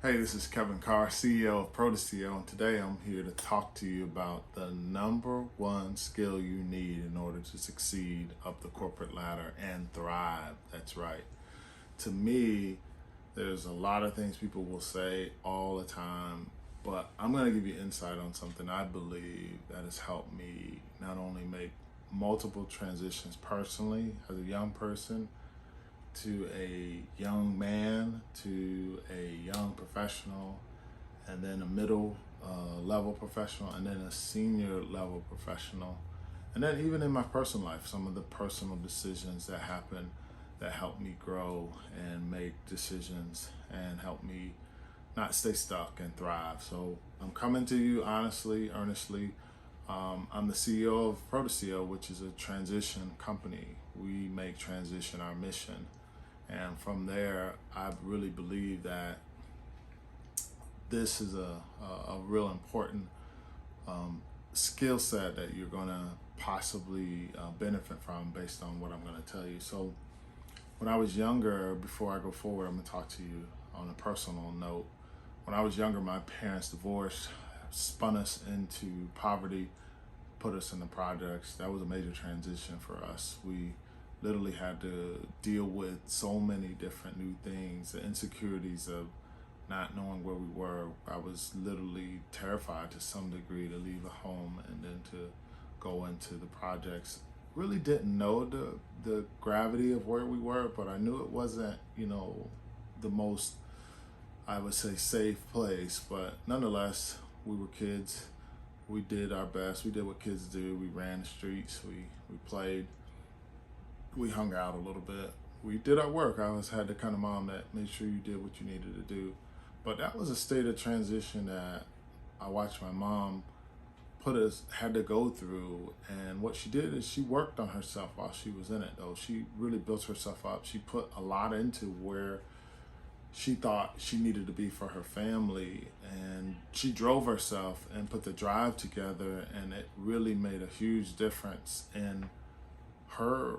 Hey, this is Carr, CEO of PRO2CEO, and today I'm here to talk to you about the number one skill you need in order to succeed up the corporate ladder and thrive. That's right. To me, there's a lot of things people will say all the time, but I'm going to give you insight on something I believe that has helped me not only make multiple transitions personally as a young person, to a young man, to a young professional, and then a middle level professional, and then a senior level professional. And then even in my personal life, some of the personal decisions that happen that help me grow and make decisions and help me not stay stuck and thrive. So I'm coming to you honestly, earnestly. I'm the CEO of PRO2CEO, which is a transition company. We make transition our mission. And from there, I really believe that this is a real important skill set that you're going to possibly benefit from based on what I'm going to tell you. So when I was younger, before I go forward, I'm going to talk to you on a personal note. When I was younger, my parents divorced, spun us into poverty, put us in the projects. That was a major transition for us. We literally had to deal with so many different new things, the insecurities of not knowing where we were. I was literally terrified to some degree to leave a home and then to go into the projects. Really didn't know the gravity of where we were, but I knew it wasn't, the most, I would say, safe place. But nonetheless, we were kids. We did our best. We did what kids do. We ran the streets. We played. We hung out a little bit. We did our work. I was had the kind of mom that made sure you did what you needed to do. But that was a state of transition that I watched my mom had to go through. And what she did is she worked on herself while she was in it, though. She really built herself up. She put a lot into where she thought she needed to be for her family, and she drove herself and put the drive together, and it really made a huge difference in her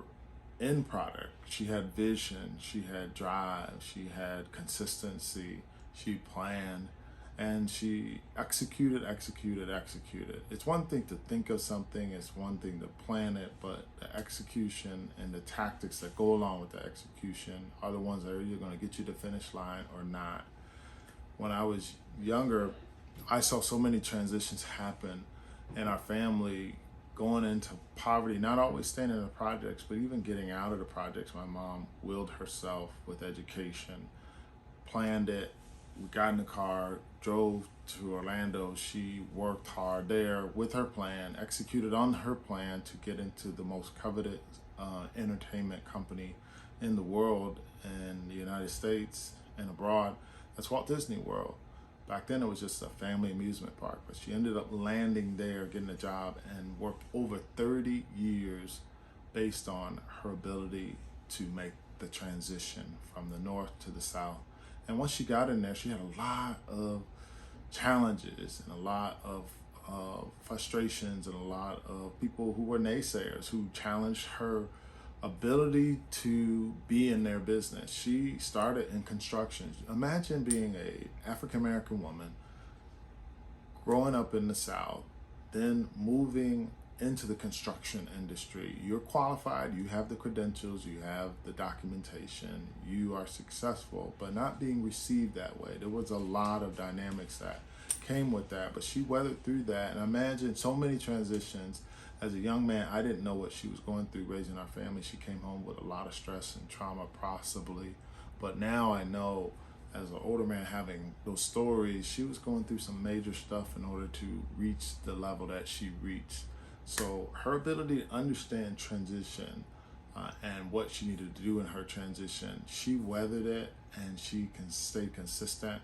end product. She had vision, she had drive, she had consistency, she planned, and she executed. It's one thing to think of something, it's one thing to plan it, but the execution and the tactics that go along with the execution are the ones that are either going to get you to the finish line or not. When I was younger, I saw so many transitions happen in our family, going into poverty, not always staying in the projects, but even getting out of the projects. My mom willed herself with education, planned it. We got in the car, drove to Orlando. She worked hard there with her plan, executed on her plan to get into the most coveted entertainment company in the world, in the United States and abroad. That's Walt Disney World. Back then it was just a family amusement park, but she ended up landing there, getting a job, and worked over 30 years based on her ability to make the transition from the north to the south. And once she got in there, she had a lot of challenges and a lot of frustrations and a lot of people who were naysayers who challenged her ability to be in their business. She started in construction. Imagine being a African-American woman growing up in the South, then moving into the construction industry. You're qualified, you have the credentials, you have the documentation, you are successful, but not being received that way. There was a lot of dynamics that came with that, but she weathered through that. And imagine so many transitions. As a young man, I didn't know what she was going through raising our family. She came home with a lot of stress and trauma, possibly. But now I know, as an older man having those stories, she was going through some major stuff in order to reach the level that she reached. So her ability to understand transition and what she needed to do in her transition, she weathered it, and she can stay consistent,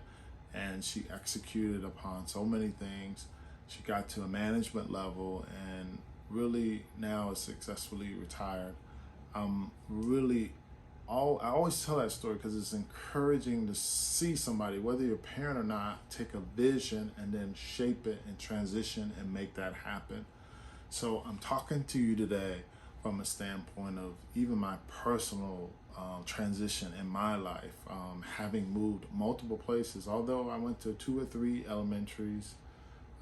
and she executed upon so many things. She got to a management level and really now is successfully retired. I always tell that story because it's encouraging to see somebody, whether you're a parent or not, take a vision and then shape it and transition and make that happen. So I'm talking to you today from a standpoint of even my personal transition in my life, having moved multiple places. Although I went to 2 or 3 elementaries,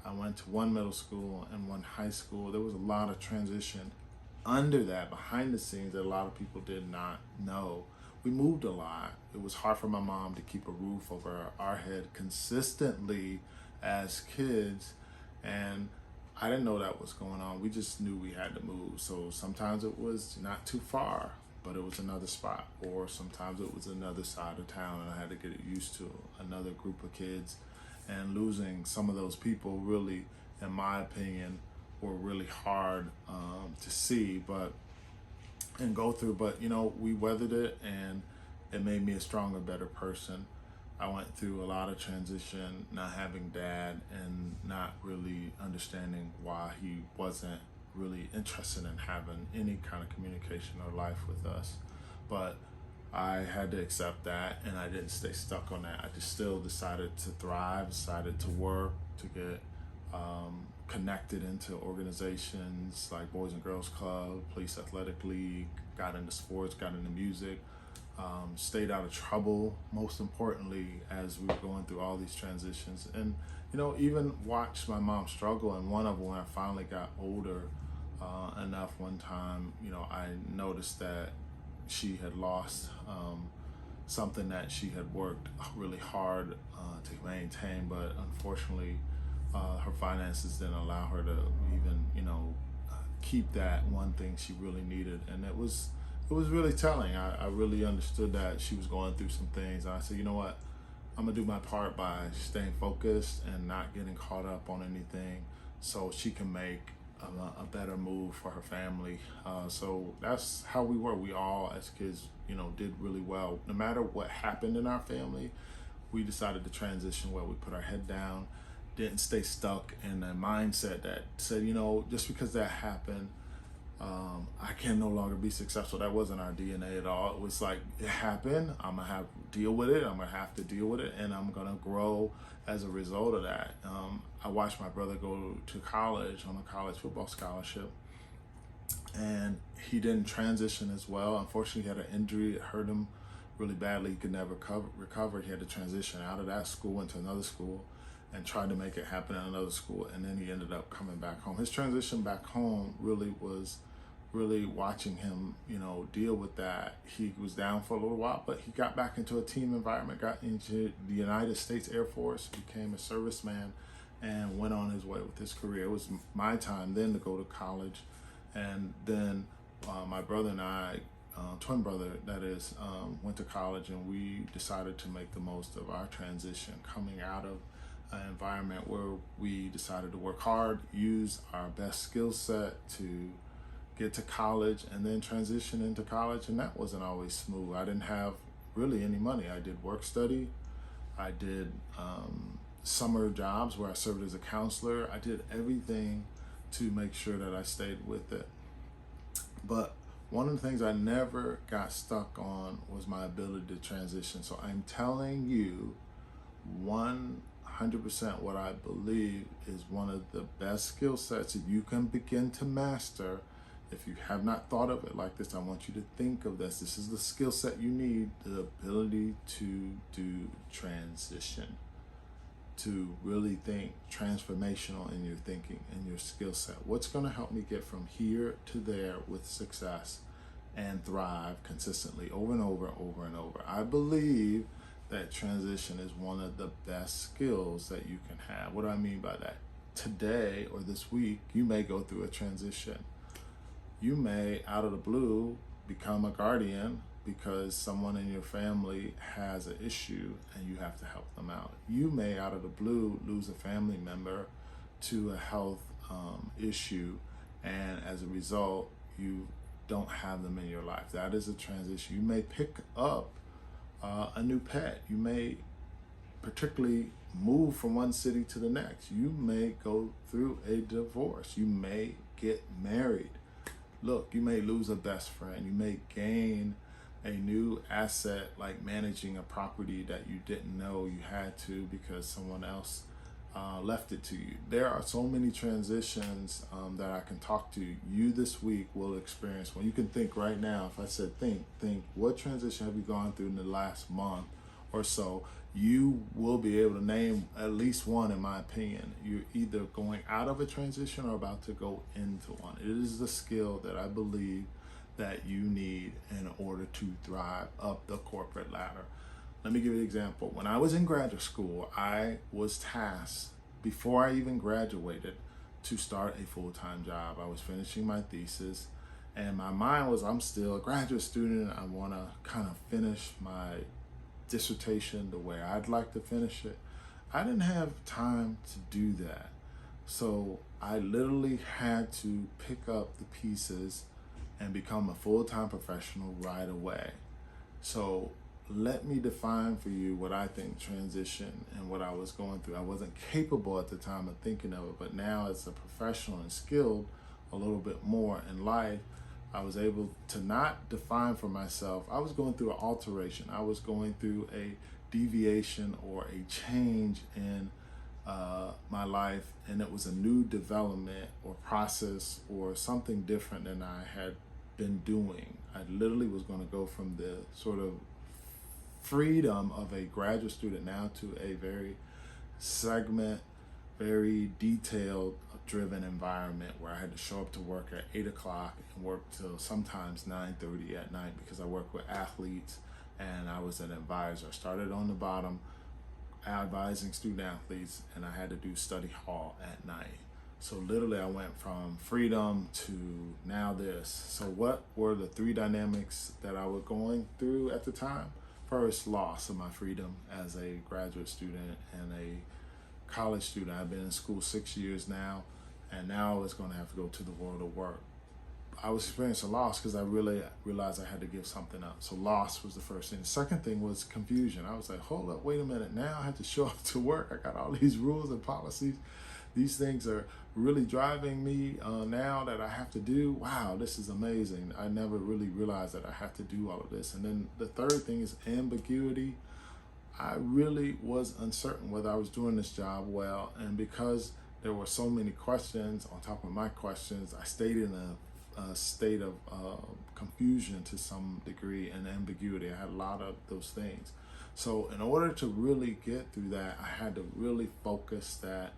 I went to 1 middle school and 1 high school. There was a lot of transition under that, behind the scenes, that a lot of people did not know. We moved a lot. It was hard for my mom to keep a roof over our head consistently as kids, and I didn't know that was going on. We just knew we had to move. So sometimes it was not too far, but it was another spot, or sometimes it was another side of town, and I had to get used to another group of kids. And losing some of those people really, in my opinion, were really hard to see, and go through. But we weathered it, and it made me a stronger, better person. I went through a lot of transition, not having dad and not really understanding why he wasn't really interested in having any kind of communication or life with us. But I had to accept that, and I didn't stay stuck on that. I just still decided to thrive, decided to work, to get connected into organizations like Boys and Girls Club, Police Athletic League, got into sports, got into music, stayed out of trouble, most importantly, as we were going through all these transitions. And, even watched my mom struggle. And one of them, when I finally got older enough, one time, I noticed that she had lost something that she had worked really hard to maintain, but unfortunately, her finances didn't allow her to even, keep that one thing she really needed. And it was really telling. I really understood that she was going through some things. And I said, you know what? I'm gonna do my part by staying focused and not getting caught up on anything, so she can make a better move for her family. So that's how we were. We all, as kids, did really well. No matter what happened in our family, we decided to transition where we put our head down, didn't stay stuck in a mindset that said, just because that happened, I can no longer be successful. That wasn't our DNA at all. It was like, it happened, I'm gonna have to deal with it, and I'm gonna grow as a result of that. I watched my brother go to college on a college football scholarship, and he didn't transition as well. Unfortunately, he had an injury, it hurt him really badly. He could never recover. He had to transition out of that school into another school and tried to make it happen at another school, and then he ended up coming back home. His transition back home really was watching him, deal with that. He was down for a little while, but he got back into a team environment, got into the United States Air Force, became a serviceman, and went on his way with his career. It was my time then to go to college, and then my brother and I, twin brother that is, went to college, and we decided to make the most of our transition coming out of an environment where we decided to work hard, use our best skill set to get to college, and then transition into college. And that wasn't always smooth. I didn't have really any money. I did work study. I did summer jobs where I served as a counselor. I did everything to make sure that I stayed with it. But one of the things I never got stuck on was my ability to transition. So I'm telling you 100% what I believe is one of the best skill sets that you can begin to master. If you have not thought of it like this, I want you to think of this. This is the skill set you need, the ability to do transition, to really think transformational in your thinking and your skill set. What's going to help me get from here to there with success and thrive consistently over and over and over and over? I believe that transition is one of the best skills that you can have. What do I mean by that? Today or this week, you may go through a transition. You may, out of the blue, become a guardian because someone in your family has an issue and you have to help them out. You may, out of the blue, lose a family member to a health issue, and as a result, you don't have them in your life. That is a transition. You may pick up a new pet. You may particularly move from one city to the next. You may go through a divorce. You may get married. Look, you may lose a best friend. You may gain a new asset like managing a property that you didn't know you had to because someone else left it to you. There are so many transitions that I can talk to you this week will experience. When you can think right now, if I said think, what transition have you gone through in the last month or so? You will be able to name at least one, in my opinion. You're either going out of a transition or about to go into one. It is the skill that I believe that you need in order to thrive up the corporate ladder. Let me give you an example. When I was in graduate school, I was tasked, before I even graduated, to start a full-time job. I was finishing my thesis, and my mind was, I'm still a graduate student. I want to kind of finish my dissertation the way I'd like to finish it. I didn't have time to do that. So I literally had to pick up the pieces and become a full-time professional right away. So let me define for you what I think transition and what I was going through. I wasn't capable at the time of thinking of it, but now as a professional and skilled a little bit more in life, I was able to not define for myself. I was going through an alteration. I was going through a deviation or a change in my life, and it was a new development or process or something different than I had been doing. I literally was going to go from the sort of freedom of a graduate student now to a very very detailed driven environment where I had to show up to work at 8 o'clock and work till sometimes 9:30 at night, because I work with athletes and I was an advisor. I started on the bottom advising student athletes, and I had to do study hall at night. So literally I went from freedom to now this. So what were the three dynamics that I was going through at the time? First, loss of my freedom as a graduate student and a college student. I've been in school 6 years now, and now I was going to have to go to the world of work. I was experiencing loss because I really realized I had to give something up. So loss was the first thing. The second thing was confusion. I was like, hold up, wait a minute. Now I have to show up to work. I got all these rules and policies. These things are really driving me now that I have to do. Wow, this is amazing. I never really realized that I had to do all of this. And then the third thing is ambiguity. I really was uncertain whether I was doing this job well. And because there were so many questions on top of my questions, I stayed in a state of confusion to some degree and ambiguity. I had a lot of those things. So in order to really get through that, I had to really focus that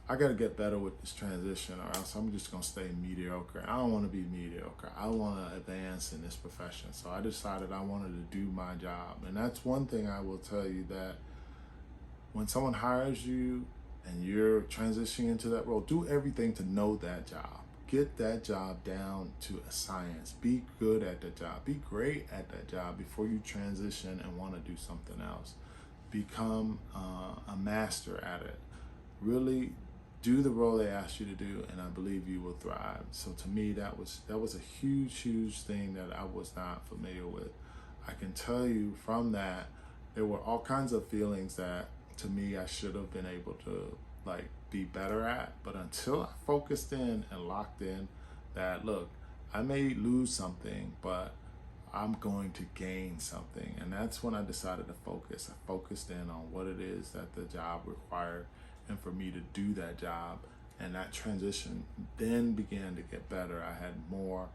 I got to get better with this transition, or else I'm just going to stay mediocre. I don't want to be mediocre. I want to advance in this profession. So I decided I wanted to do my job. And that's one thing I will tell you, that when someone hires you and you're transitioning into that role, do everything to know that job. Get that job down to a science. Be good at the job. Be great at that job before you transition and want to do something else. Become a master at it. Really do the role they asked you to do, and I believe you will thrive. So to me, that was a huge thing that I was not familiar with. I can tell you from that, there were all kinds of feelings that to me I should have been able to be better at, but until I focused in and locked in that, look, I may lose something, but I'm going to gain something. And that's when I decided to focus. I focused in on what it is that the job required, and for me to do that job. And that transition then began to get better. I had more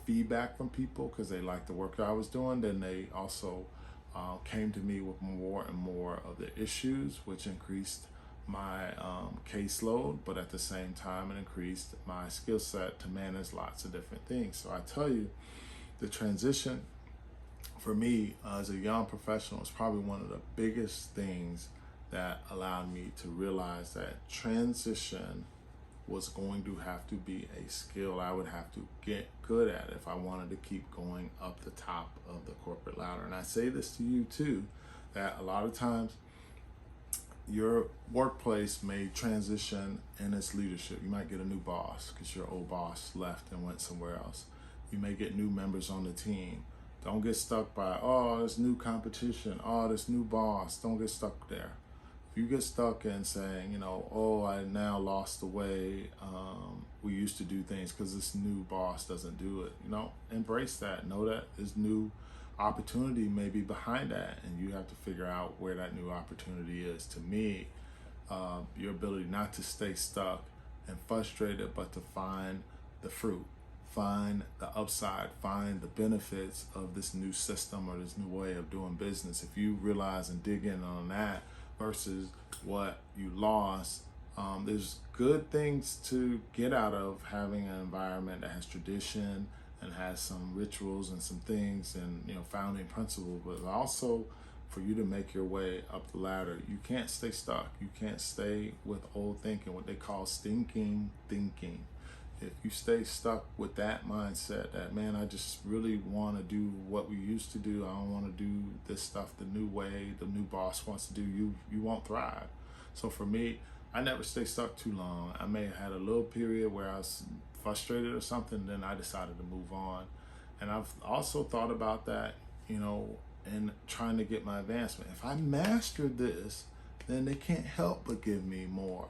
feedback from people because they liked the work that I was doing. Then they also came to me with more and more of the issues, which increased my caseload, but at the same time it increased my skill set to manage lots of different things. So I tell you, the transition for me as a young professional is probably one of the biggest things that allowed me to realize that transition was going to have to be a skill I would have to get good at if I wanted to keep going up the top of the corporate ladder. And I say this to you too, that a lot of times your workplace may transition in its leadership. You might get a new boss because your old boss left and went somewhere else. You may get new members on the team. Don't get stuck by, oh, this new competition, oh, this new boss. Don't get stuck there. If you get stuck in saying, oh, I now lost the way we used to do things because this new boss doesn't do it, embrace that. Know that this new opportunity may be behind that, and you have to figure out where that new opportunity is. To me, your ability not to stay stuck and frustrated, but to find the fruit, find the upside, find the benefits of this new system or this new way of doing business. If you realize and dig in on that versus what you lost, there's good things to get out of having an environment that has tradition and has some rituals and some things and founding principles, but also for you to make your way up the ladder. You can't stay stuck. You can't stay with old thinking, what they call stinking thinking. If you stay stuck with that mindset that, man, I just really want to do what we used to do, I don't want to do this stuff the new way the new boss wants to do, you won't thrive. So for me, I never stay stuck too long. I may have had a little period where I was frustrated or something, then I decided to move on. And I've also thought about that, and trying to get my advancement. If I mastered this, then they can't help but give me more.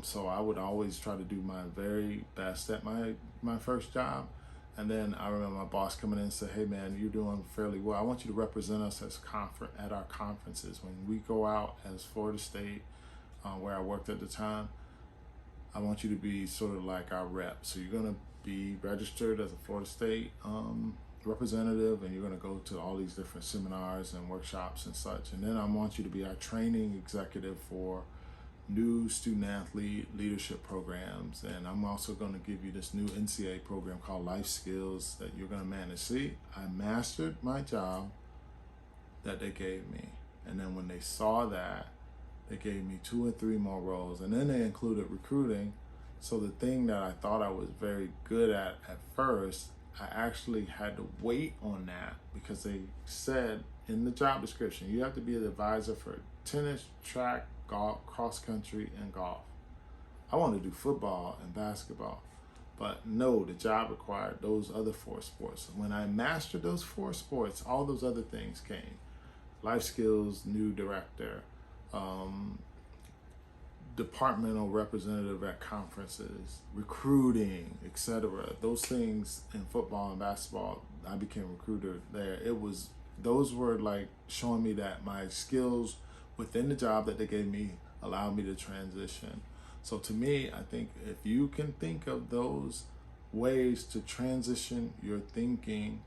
So I would always try to do my very best at my first job. And then I remember my boss coming in and said, hey man, you're doing fairly well. I want you to represent us at our conferences. When we go out as Florida State, where I worked at the time, I want you to be sort of like our rep. So you're gonna be registered as a Florida State representative, and you're gonna go to all these different seminars and workshops and such. And then I want you to be our training executive for new student athlete leadership programs. And I'm also gonna give you this new NCAA program called Life Skills that you're gonna manage. See, I mastered my job that they gave me. And then when they saw that, they gave me 2 or 3 more roles, and then they included recruiting. So the thing that I thought I was very good at first, I actually had to wait on that because they said in the job description, you have to be an advisor for tennis, track, golf, cross country, and golf. I wanted to do football and basketball, but no, the job required those other 4 sports. When I mastered those 4 sports, all those other things came. Life skills, new director, departmental representative at conferences, recruiting, etc. Those things in football and basketball, I became a recruiter there. Those were like showing me that my skills within the job that they gave me allowed me to transition. So to me, I think if you can think of those ways to transition your thinking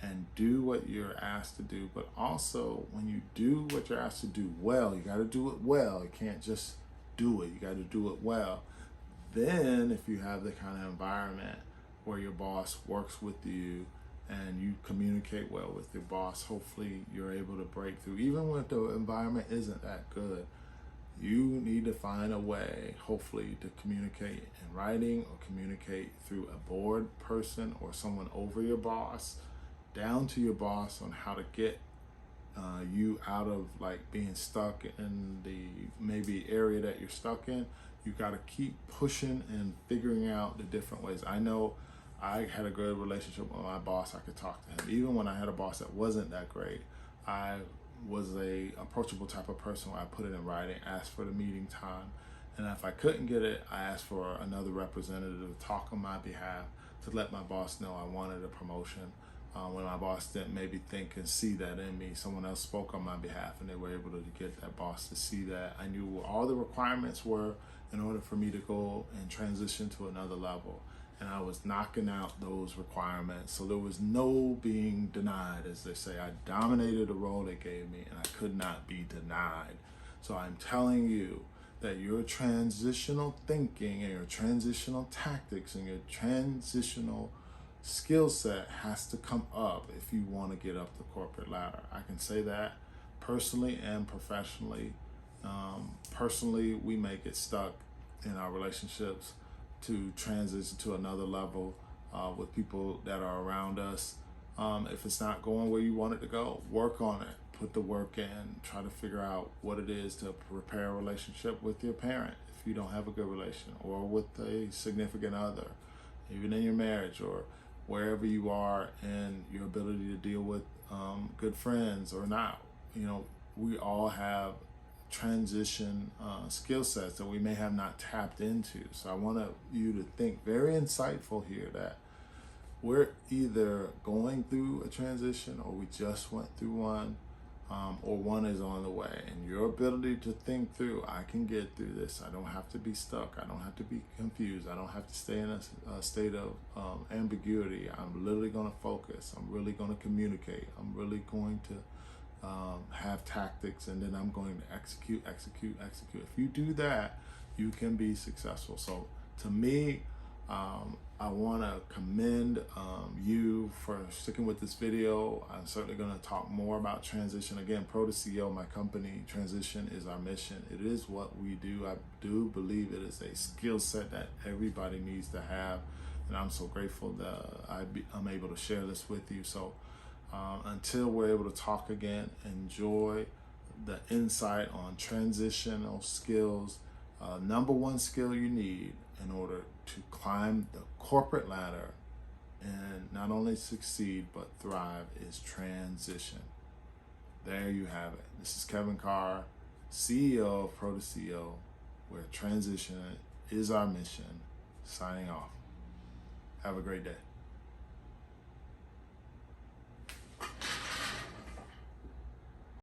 and do what you're asked to do, but also when you do what you're asked to do well, you got to do it well. You can't just do it. You got to do it well. Then if you have the kind of environment where your boss works with you and you communicate well with your boss, hopefully you're able to break through. Even when the environment isn't that good, you need to find a way, hopefully, to communicate in writing or communicate through a board person or someone over your boss, down to your boss, on how to get you out of like being stuck in the maybe area that you're stuck in. You got to keep pushing and figuring out the different ways. I know I had a good relationship with my boss. I could talk to him. Even when I had a boss that wasn't that great, I was a approachable type of person where I put it in writing, asked for the meeting time. And if I couldn't get it, I asked for another representative to talk on my behalf to let my boss know I wanted a promotion. When my boss didn't maybe think and see that in me, someone else spoke on my behalf and they were able to get that boss to see that. I knew what all the requirements were in order for me to go and transition to another level. And I was knocking out those requirements. So there was no being denied, as they say. I dominated the role they gave me and I could not be denied. So I'm telling you that your transitional thinking and your transitional tactics and your transitional skill set has to come up if you want to get up the corporate ladder. I can say that personally and professionally. Personally, we may get stuck in our relationships to transition to another level with people that are around us. If it's not going where you want it to go, work on it. Put the work in. Try to figure out what it is to repair a relationship with your parent if you don't have a good relation, or with a significant other, even in your marriage, or wherever you are in your ability to deal with good friends or not. We all have transition skill sets that we may have not tapped into. So I want you to think very insightful here that we're either going through a transition or we just went through one, or one is on the way. And your ability to think through, I can get through this. I don't have to be stuck. I don't have to be confused. I don't have to stay in a state of ambiguity. I'm literally going to focus. I'm really going to communicate. I'm really going to have tactics, and then I'm going to execute. If you do that, you can be successful. So to me, I want to commend you for sticking with this video. I'm certainly going to talk more about transition. Again, PRO2CEO, my company, transition is our mission. It is what we do. I do believe it is a skill set that everybody needs to have. And I'm so grateful that I'm able to share this with you. So until we're able to talk again, enjoy the insight on transitional skills. Number one skill you need in order to climb the corporate ladder and not only succeed but thrive is transition. There you have it. This is Kevin Carr, CEO of PRO2CEO, where transition is our mission. Signing off. Have a great day.